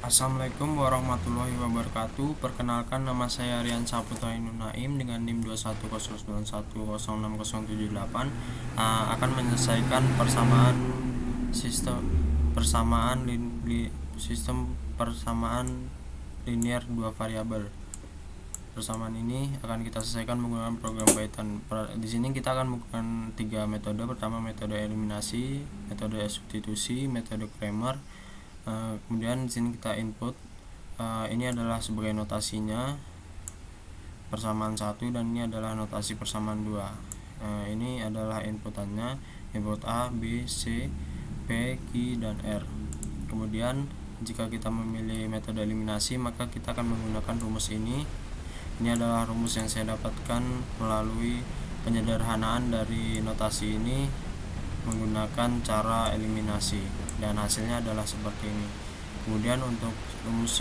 Assalamualaikum warahmatullahi wabarakatuh. Perkenalkan, nama saya Rian Saputra Naim dengan NIM 21091060778. Akan menyelesaikan sistem persamaan linear dua variabel. Persamaan ini akan kita selesaikan menggunakan program Python. Di sini kita akan menggunakan tiga metode. Pertama, metode eliminasi, metode substitusi, metode Cramer. Kemudian di sini kita input, ini adalah sebagai notasinya persamaan 1 dan ini adalah notasi persamaan 2. Ini adalah inputannya, input A, B, C, P, Q, dan R. Kemudian jika kita memilih metode eliminasi, maka kita akan menggunakan rumus ini. Ini adalah rumus yang saya dapatkan melalui penyederhanaan dari notasi ini menggunakan cara eliminasi, dan hasilnya adalah seperti ini. Kemudian untuk rumus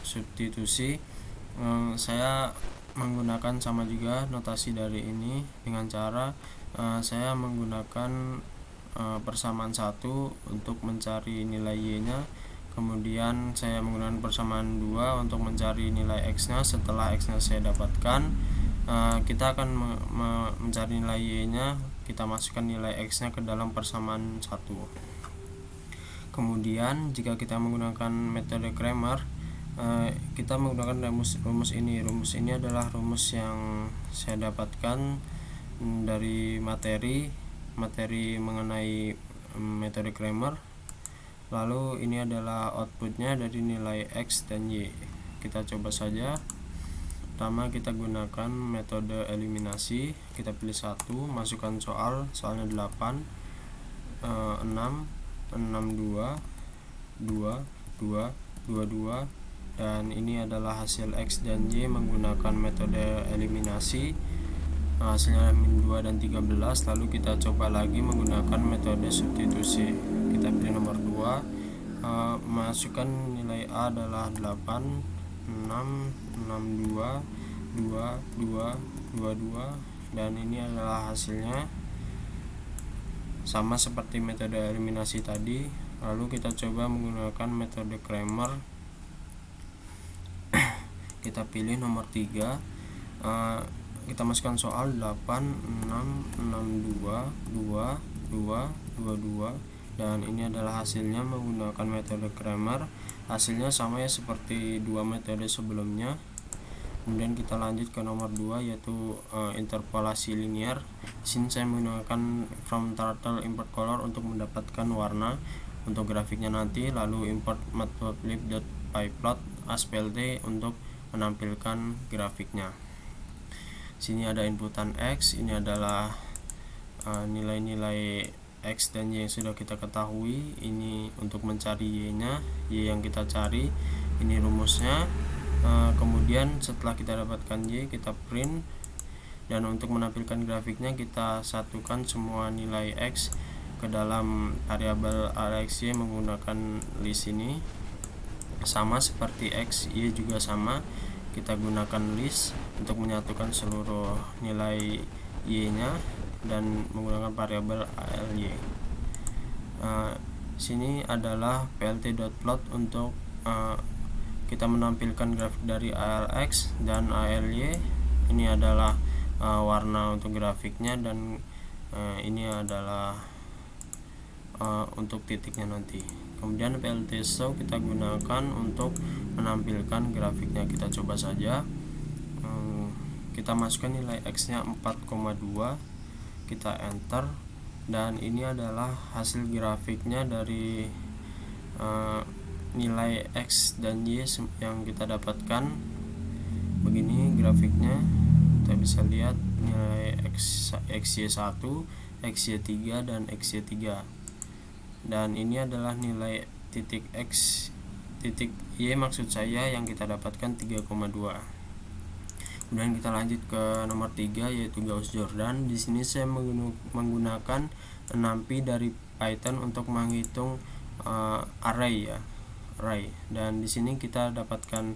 substitusi, saya menggunakan sama juga notasi dari ini dengan cara saya menggunakan persamaan 1 untuk mencari nilai y-nya, kemudian saya menggunakan persamaan 2 untuk mencari nilai x-nya. Setelah x-nya saya dapatkan, kita akan mencari nilai y-nya, kita masukkan nilai x-nya ke dalam persamaan 1. Kemudian jika kita menggunakan metode Cramer, kita menggunakan rumus ini. Rumus ini adalah rumus yang saya dapatkan dari materi mengenai metode Cramer. Lalu ini adalah outputnya dari nilai x dan y. Kita coba saja. Pertama, kita gunakan metode eliminasi. Kita pilih 1, masukkan soalnya 8, 6, 62, 2, 2, 22, dan ini adalah hasil x dan y menggunakan metode eliminasi. Hasilnya min 2 dan 13. Lalu kita coba lagi menggunakan metode substitusi. Kita pilih nomor 2, masukkan nilai A adalah 8, 6, 62, 2, 2, 22, dan ini adalah hasilnya sama seperti metode eliminasi tadi. Lalu kita coba menggunakan metode Cramer. Kita pilih nomor 3, kita masukkan soal 8, 6, 62, 2, 2, 22, dan ini adalah hasilnya menggunakan metode Cramer. Hasilnya sama ya seperti dua metode sebelumnya. Kemudian kita lanjut ke nomor 2, yaitu interpolasi linear. Di sini saya menggunakan from turtle import color untuk mendapatkan warna untuk grafiknya nanti, lalu import matplotlib.pyplot as_plt untuk menampilkan grafiknya. Sini ada inputan x, ini adalah nilai-nilai x dan y yang sudah kita ketahui. Ini untuk mencari y-nya, y yang kita cari. Ini rumusnya. Kemudian setelah kita dapatkan y, kita print, dan untuk menampilkan grafiknya kita satukan semua nilai x ke dalam variabel AXY menggunakan list ini. Sama seperti x, y juga sama, kita gunakan list untuk menyatukan seluruh nilai y-nya dan menggunakan variabel ALY. Sini adalah plt.plot untuk kita menampilkan grafik dari ALX dan ALY. Ini adalah warna untuk grafiknya, dan ini adalah untuk titiknya nanti. Kemudian plt show kita gunakan untuk menampilkan grafiknya. Kita coba saja. Kita masukkan nilai x nya 4,2, kita enter, dan ini adalah hasil grafiknya dari nilai x dan y yang kita dapatkan. Begini grafiknya, kita bisa lihat nilai xy1, xy3, dan xy3, dan ini adalah nilai titik x, titik y maksud saya, yang kita dapatkan 3,2. Kemudian kita lanjut ke nomor 3, yaitu Gauss-Jordan. Di sini saya menggunakan 6P dari Python untuk menghitung array ya, array. Dan di sini kita dapatkan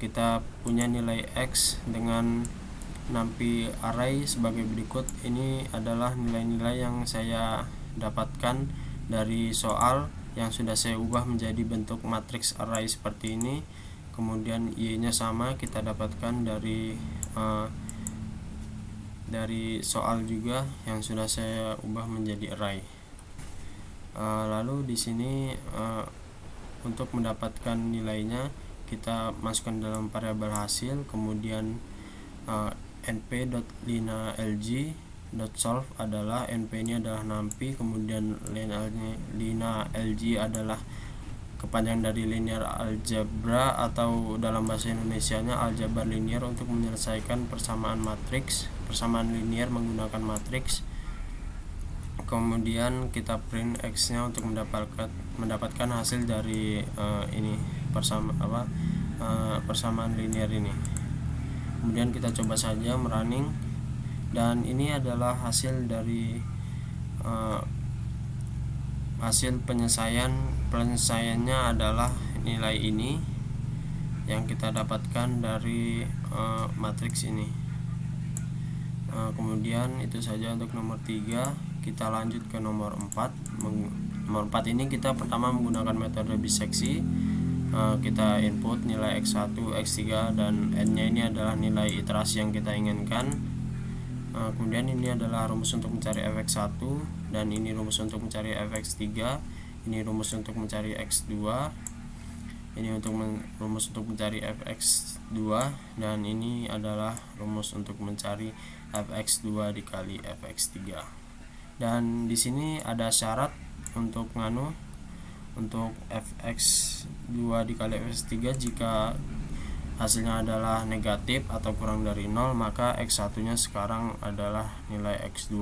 kita punya nilai x dengan 6P array sebagai berikut. Ini adalah nilai-nilai yang saya dapatkan dari soal yang sudah saya ubah menjadi bentuk matriks array seperti ini. Kemudian Y nya sama, kita dapatkan dari soal juga yang sudah saya ubah menjadi array. Lalu di sini untuk mendapatkan nilainya kita masukkan dalam variabel hasil, kemudian np.lina_lg.solve adalah np ini adalah numpy, kemudian lina_lg adalah kepanjangan dari linear algebra atau dalam bahasa Indonesianya aljabar linear untuk menyelesaikan persamaan linear menggunakan matriks. Kemudian kita print x nya untuk mendapatkan hasil dari persamaan linear ini. Kemudian kita coba saja merunning, dan ini adalah hasil dari hasil penyelesaiannya adalah nilai ini yang kita dapatkan dari matriks ini. Kemudian itu saja untuk nomor 3. Kita lanjut ke nomor 4. Nomor 4 ini kita pertama menggunakan metode biseksi. Kita input nilai x1, x3 dan n nya ini adalah nilai iterasi yang kita inginkan. Kemudian ini adalah rumus untuk mencari fx1, dan ini rumus untuk mencari fx3, ini rumus untuk mencari x2, ini rumus untuk mencari fx2, dan ini adalah rumus untuk mencari fx2 dikali fx3. Dan di sini ada syarat untuk fx2 dikali fx3, jika hasilnya adalah negatif atau kurang dari 0, maka x1 nya sekarang adalah nilai x2,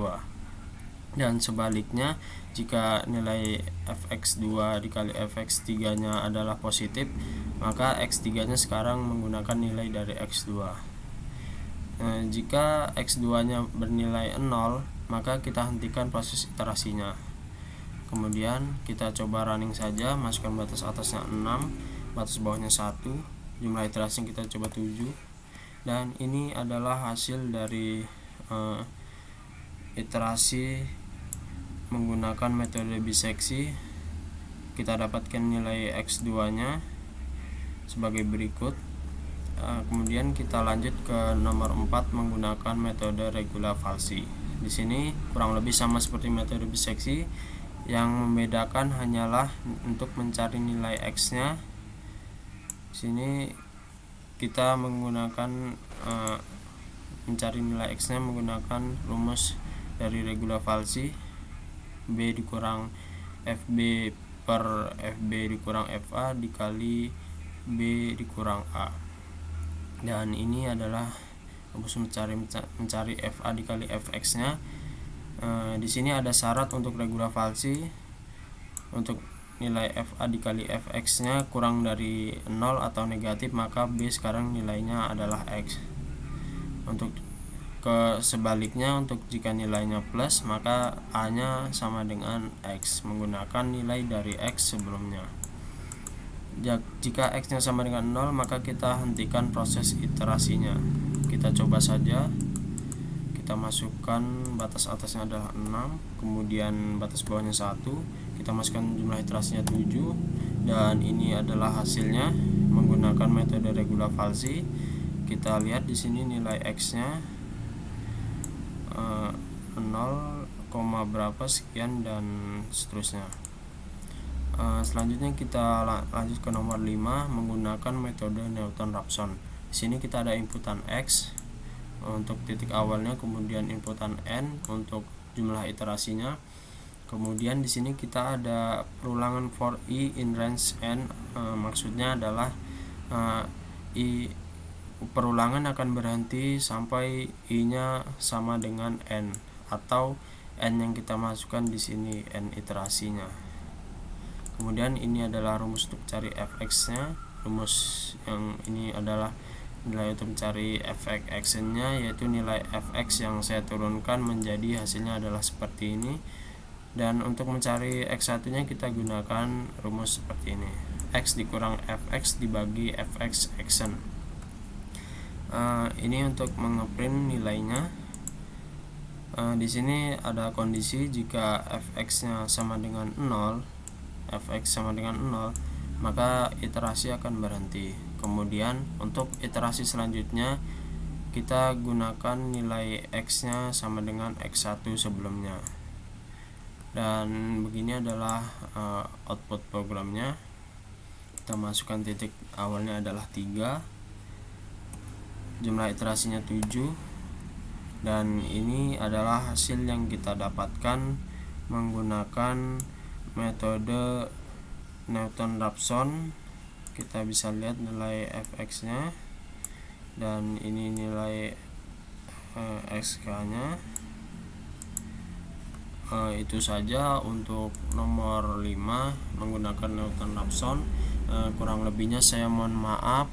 dan sebaliknya jika nilai fx2 dikali fx3 nya adalah positif, maka x3 nya sekarang menggunakan nilai dari x2. Jika x2 nya bernilai 0, maka kita hentikan proses iterasinya. Kemudian kita coba running saja, masukkan batas atasnya 6, batas bawahnya 1, jumlah iterasi kita coba 7, dan ini adalah hasil dari iterasi menggunakan metode biseksi. Kita dapatkan nilai x2 nya sebagai berikut. Kemudian kita lanjut ke nomor 4 menggunakan metode regula falsi. Di sini kurang lebih sama seperti metode biseksi, yang membedakan hanyalah untuk mencari nilai x nya. Sini kita menggunakan mencari nilai x nya menggunakan rumus dari regula falsi, b dikurang fb per fb dikurang fa dikali b dikurang a. Dan ini adalah rumus mencari fa dikali fx nya. Di sini ada syarat untuk regula falsi, untuk nilai fa dikali fx nya kurang dari 0 atau negatif, maka b sekarang nilainya adalah x. Untuk sebaliknya, untuk jika nilainya plus, maka a nya sama dengan x menggunakan nilai dari x sebelumnya. Jika x nya sama dengan 0, maka kita hentikan proses iterasinya. Kita coba saja. Kita masukkan batas atasnya adalah 6, kemudian batas bawahnya 1, kita masukkan jumlah iterasinya 7, dan ini adalah hasilnya menggunakan metode regula falsi. Kita lihat di sini nilai x nya 0, berapa sekian dan seterusnya. Selanjutnya kita lanjut ke nomor 5 menggunakan metode Newton-Raphson. Di sini kita ada inputan x untuk titik awalnya, kemudian inputan n untuk jumlah iterasinya. Kemudian di sini kita ada perulangan for i in range n. Maksudnya adalah perulangan akan berhenti sampai i-nya sama dengan n, atau n yang kita masukkan di sini n iterasinya. Kemudian ini adalah rumus untuk cari fx-nya. Rumus yang ini adalah nilai untuk mencari efek action-nya, yaitu nilai fx yang saya turunkan menjadi hasilnya adalah seperti ini. Dan untuk mencari x1 nya kita gunakan rumus seperti ini, x dikurang fx dibagi fx action. Ini untuk mengeprint nilainya. Di sini ada kondisi jika fx nya sama dengan 0, fx sama dengan 0, maka iterasi akan berhenti. Kemudian untuk iterasi selanjutnya kita gunakan nilai x nya sama dengan x1 sebelumnya, dan begini adalah output programnya. Kita masukkan titik awalnya adalah 3, jumlah iterasinya 7, dan ini adalah hasil yang kita dapatkan menggunakan metode Newton-Raphson. Kita bisa lihat nilai fx nya, dan ini nilai xk nya. Itu saja untuk nomor 5 menggunakan Newton-Raphson. Kurang lebihnya saya mohon maaf.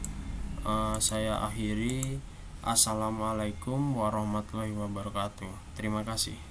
Saya akhiri. Assalamualaikum warahmatullahi wabarakatuh. Terima kasih.